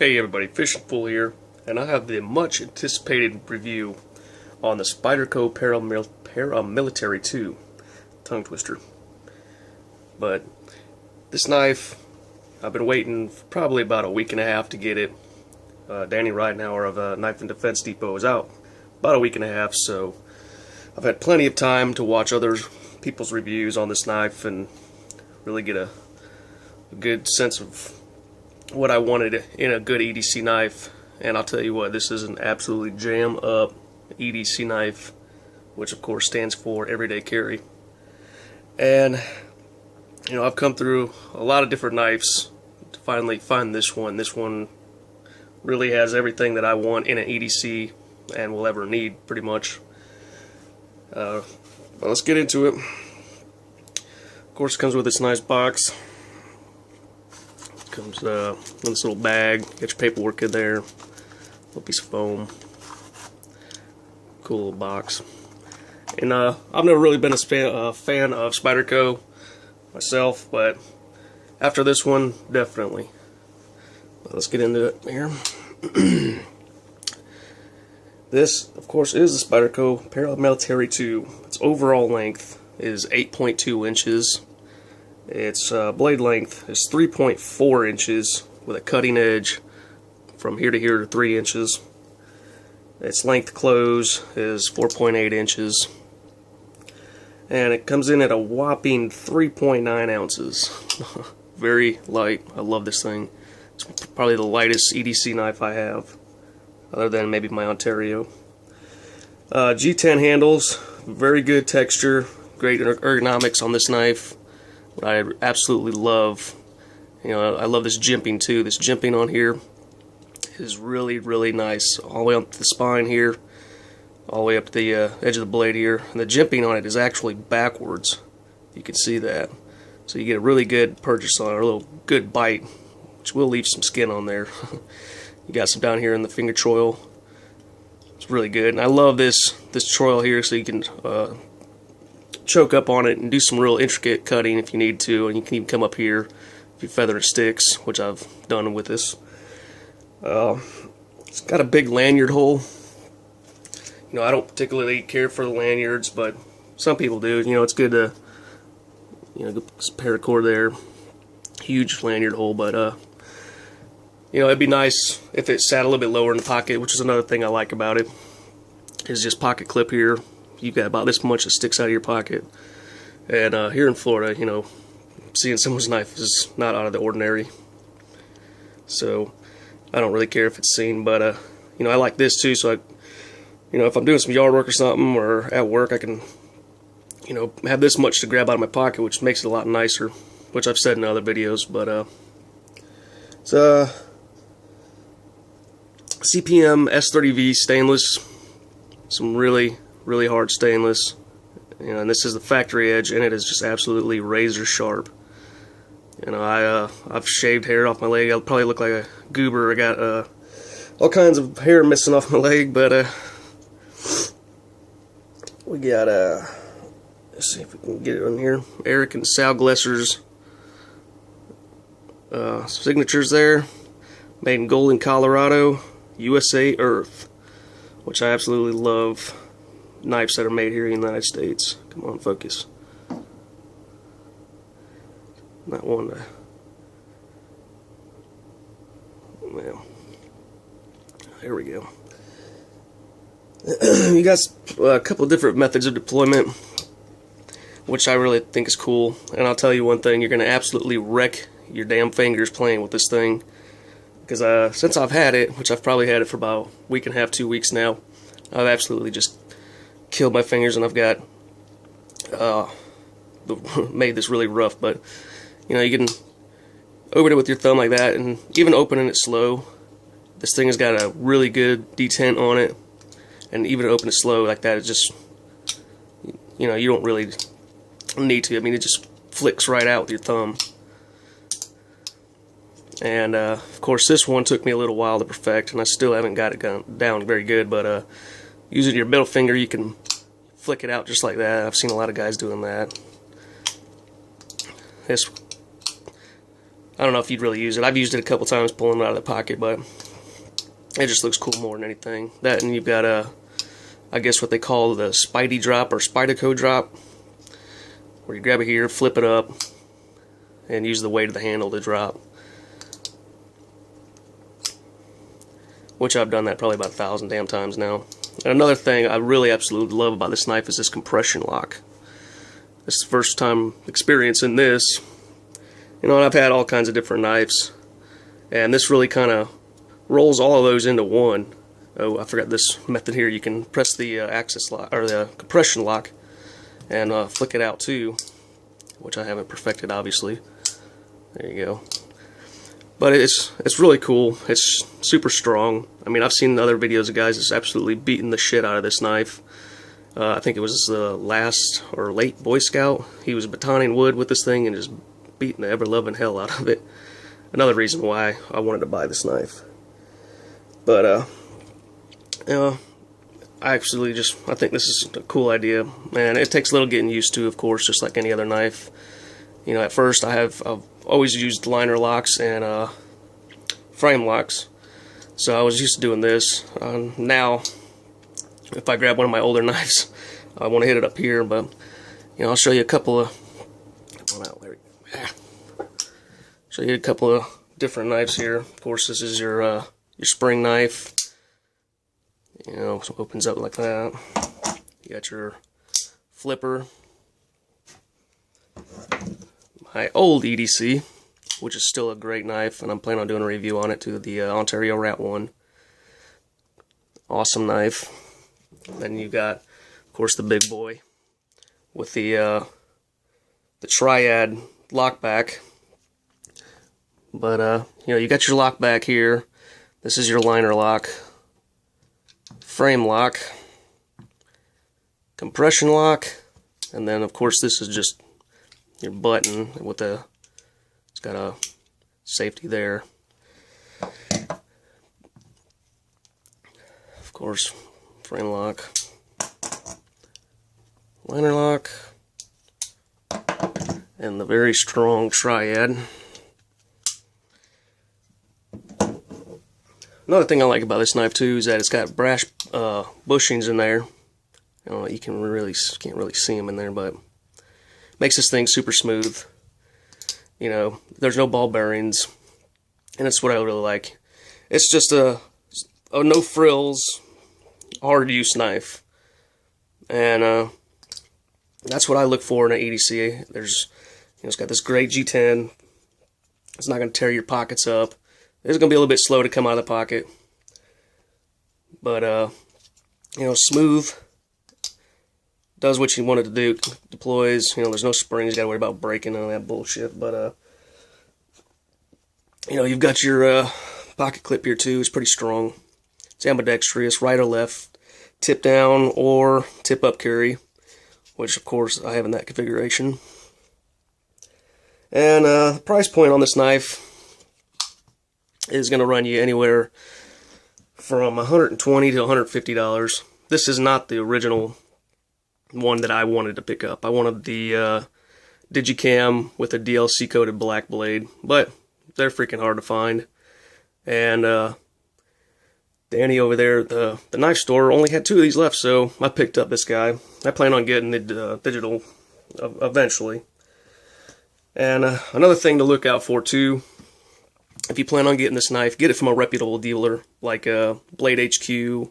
Hey everybody, Fishing Fool here, and I have the much anticipated review on the Spyderco Paramilitary 2 tongue twister. But this knife, I've been waiting for probably about a week and a half to get it. Danny Ridenhour of Knife and Defense Depot is out about a week and a half, so I've had plenty of time to watch other people's reviews on this knife and really get a good sense of what I wanted in a good EDC knife. And I'll tell you what, this is an absolutely jam up EDC knife, which of course stands for everyday carry. And you know, I've come through a lot of different knives to finally find this one. This one really has everything that I want in an EDC and will ever need, pretty much. Well, let's get into it. Of course, it comes with this nice box. Comes in this little bag. Get your paperwork in there. Little piece of foam. Cool little box. And I've never really been a fan of Spyderco myself, but after this one, definitely. Let's get into it here. This, of course, is the Spyderco Paramilitary 2. Its overall length is 8.2 inches. Its blade length is 3.4 inches with a cutting edge from here to here to 3 inches. Its length close is 4.8 inches. And it comes in at a whopping 3.9 ounces. Very light. I love this thing. It's probably the lightest EDC knife I have, other than maybe my Ontario. G10 handles, very good texture, great ergonomics on this knife. What I absolutely love, you know, I love this jimping too. This jimping on here is really, really nice. All the way up the spine here, all the way up to the edge of the blade here. And the jimping on it is actually backwards. You can see that. So you get a really good purchase on it, a little good bite, which will leave some skin on there. You got some down here in the finger choil. It's really good. And I love this choil here, so you can choke up on it and do some real intricate cutting if you need to, and you can even come up here if you feather it sticks, which I've done with this. It's got a big lanyard hole. You know, I don't particularly care for the lanyards, but some people do. You know, it's good to, you know, paracord there. Huge lanyard hole, but you know, it'd be nice if it sat a little bit lower in the pocket, which is another thing I like about it. Is just pocket clip here. You've got about this much that sticks out of your pocket. And here in Florida, you know, seeing someone's knife is not out of the ordinary. So I don't really care if it's seen, but you know, I like this too. So you know, if I'm doing some yard work or something, or at work, I can, you know, have this much to grab out of my pocket, which makes it a lot nicer, which I've said in other videos. But it's CPM S30V stainless, some really hard stainless, you know, and this is the factory edge, and it is just absolutely razor sharp. You know, I've shaved hair off my leg. I'll probably look like a goober. I got all kinds of hair missing off my leg, but we got let's see if we can get it on here. Eric and Sal Glesser's signatures there. Made in Golden, Colorado, USA Earth, which I absolutely love. Knives that are made here in the United States. Come on, focus. Not one to. Well, there we go. You got a couple of different methods of deployment, which I really think is cool. And I'll tell you one thing: you're going to absolutely wreck your damn fingers playing with this thing. Because since I've had it, which I've probably had it for about a week and a half, 2 weeks now, I've absolutely just killed my fingers, and I've got made this really rough. But you know, you can open it with your thumb like that, and even opening it slow, this thing has got a really good detent on it. And even open it slow like that, it just, you know, you don't really need to. I mean, it just flicks right out with your thumb. And of course, this one took me a little while to perfect, and I still haven't got it down very good. But using your middle finger, you can flick it out just like that. I've seen a lot of guys doing that. This I don't know if you'd really use it. I've used it a couple times pulling it out of the pocket, but it just looks cool more than anything. That, and you've got I guess what they call the Spidey drop or Spyderco drop, where you grab it here, flip it up, and use the weight of the handle to drop. Which I've done that probably about 1,000 damn times now. And another thing I really absolutely love about this knife is this compression lock. This is the first time experiencing this. You know, and I've had all kinds of different knives, and this really kind of rolls all of those into one. Oh, I forgot this method here. You can press the axis lock or the compression lock and flick it out too, which I haven't perfected, obviously. There you go. But it's really cool. It's super strong. I mean, I've seen other videos of guys that's absolutely beating the shit out of this knife. I think it was the last or late Boy Scout. He was batoning wood with this thing and just beating the ever-loving hell out of it. Another reason why I wanted to buy this knife. But you know, I think this is a cool idea, and it takes a little getting used to, of course, just like any other knife. You know, at first I've always used liner locks and frame locks, so I was used to doing this. Now, if I grab one of my older knives, I want to hit it up here, but you know, I'll show you a couple of. Come on out, Larry. Show you a couple of different knives here. Of course, this is your spring knife. You know, so it opens up like that. You got your flipper. My old EDC, which is still a great knife, and I'm planning on doing a review on it too. The Ontario Rat 1. Awesome knife. Then you got, of course, the big boy with the triad lockback. But you know, you got your lockback here. This is your liner lock, frame lock, compression lock, and then of course this is just your button with it's got a safety there. Of course, frame lock, liner lock, and the very strong triad. Another thing I like about this knife too is that it's got brass bushings in there. You know, you can't really see them in there, but makes this thing super smooth. You know, there's no ball bearings, and that's what I really like. It's just a no frills, hard use knife, and that's what I look for in an EDC. There's, you know, it's got this great G10. It's not going to tear your pockets up. It's going to be a little bit slow to come out of the pocket, but you know, smooth, does what you want it to do, deploys. You know, there's no springs you got to worry about breaking and all that bullshit. But you know, you've got your pocket clip here too. It's pretty strong. It's ambidextrous, right or left, tip down or tip up carry, which of course I have in that configuration. And the price point on this knife is going to run you anywhere from $120 to $150. This is not the original one that I wanted to pick up. I wanted the Digicam with a DLC coated black blade, but they're freaking hard to find. And Danny over there at the knife store only had 2 of these left, so I picked up this guy. I plan on getting the digital eventually. And another thing to look out for too, if you plan on getting this knife, get it from a reputable dealer like Blade HQ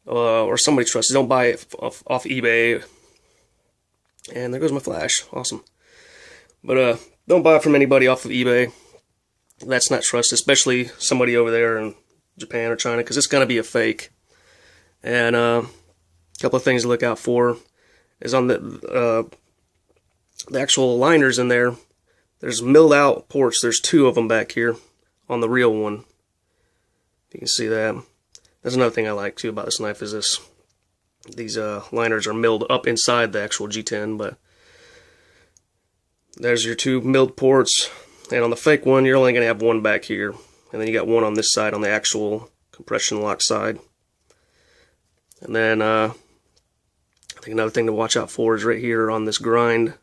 or somebody trusted. Don't buy it off eBay. And there goes my flash. Awesome. But don't buy it from anybody off of eBay. That's not trusted, especially somebody over there in Japan or China, because it's going to be a fake. And a couple of things to look out for is on the actual liners in there. There's milled out ports. There's 2 of them back here on the real one. You can see that. That's another thing I like too about this knife is these liners are milled up inside the actual G10, but there's your 2 milled ports, and on the fake one you're only going to have 1 back here, and then you got 1 on this side on the actual compression lock side. And then I think another thing to watch out for is right here on this grind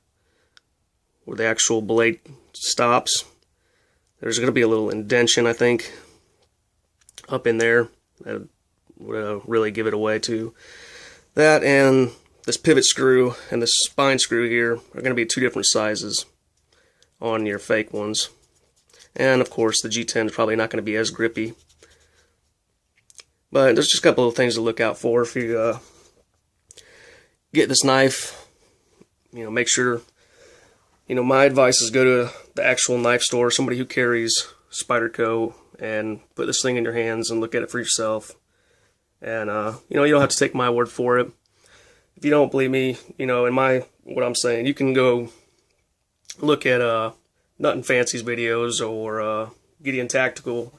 where the actual blade stops. There's going to be a little indentation, I think, up in there that would really give it away too. That and this pivot screw and this spine screw here are going to be 2 different sizes on your fake ones. And of course the G10 is probably not going to be as grippy. But there's just a couple of things to look out for if you get this knife. Make sure, my advice is go to the actual knife store, somebody who carries Spyderco, and put this thing in your hands and look at it for yourself. And you don't have to take my word for it. If you don't believe me, in what I'm saying, you can go look at Nut and Fancy's videos, or Gideon Tactical,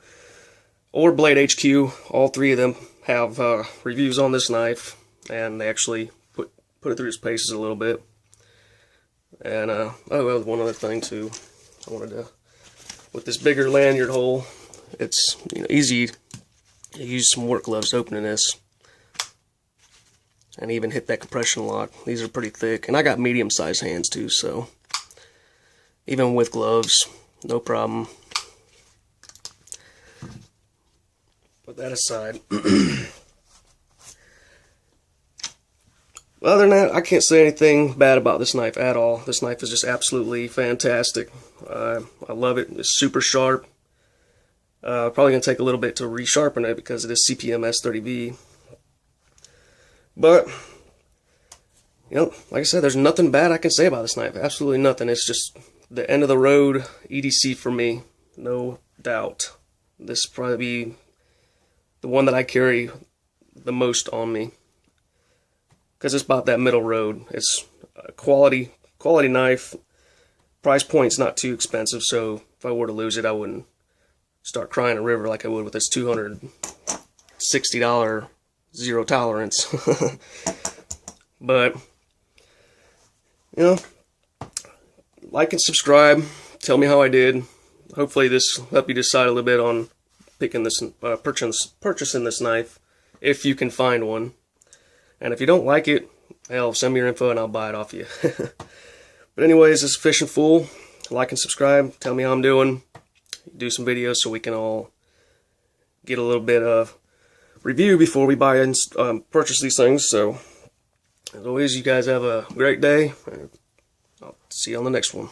or Blade HQ. All 3 of them have reviews on this knife, and they actually put it through its paces a little bit. And oh well, one other thing too, I wanted to, with this bigger lanyard hole, it's easy to use some work gloves opening this, and even hit that compression lock. These are pretty thick, and I got medium-sized hands too, so even with gloves, no problem. Put that aside. Other than that, I can't say anything bad about this knife at all. This knife is just absolutely fantastic. I love it. It's super sharp. Probably going to take a little bit to resharpen it because it is CPM S30V. But, like I said, there's nothing bad I can say about this knife. Absolutely nothing. It's just the end of the road EDC for me. No doubt. This will probably be the one that I carry the most on me, because it's about that middle road. It's a quality knife. Price point's not too expensive, so if I were to lose it, I wouldn't start crying a river like I would with this $260 zero tolerance. But like and subscribe. Tell me how I did. Hopefully this will help you decide a little bit on picking this, purchasing this knife, if you can find one. And if you don't like it, hell, send me your info and I'll buy it off you. But anyways, this is Fishing Fool. Like and subscribe. Tell me how I'm doing. Do some videos so we can all get a little bit of review before we buy and purchase these things. So, as always, you guys have a great day. I'll see you on the next one.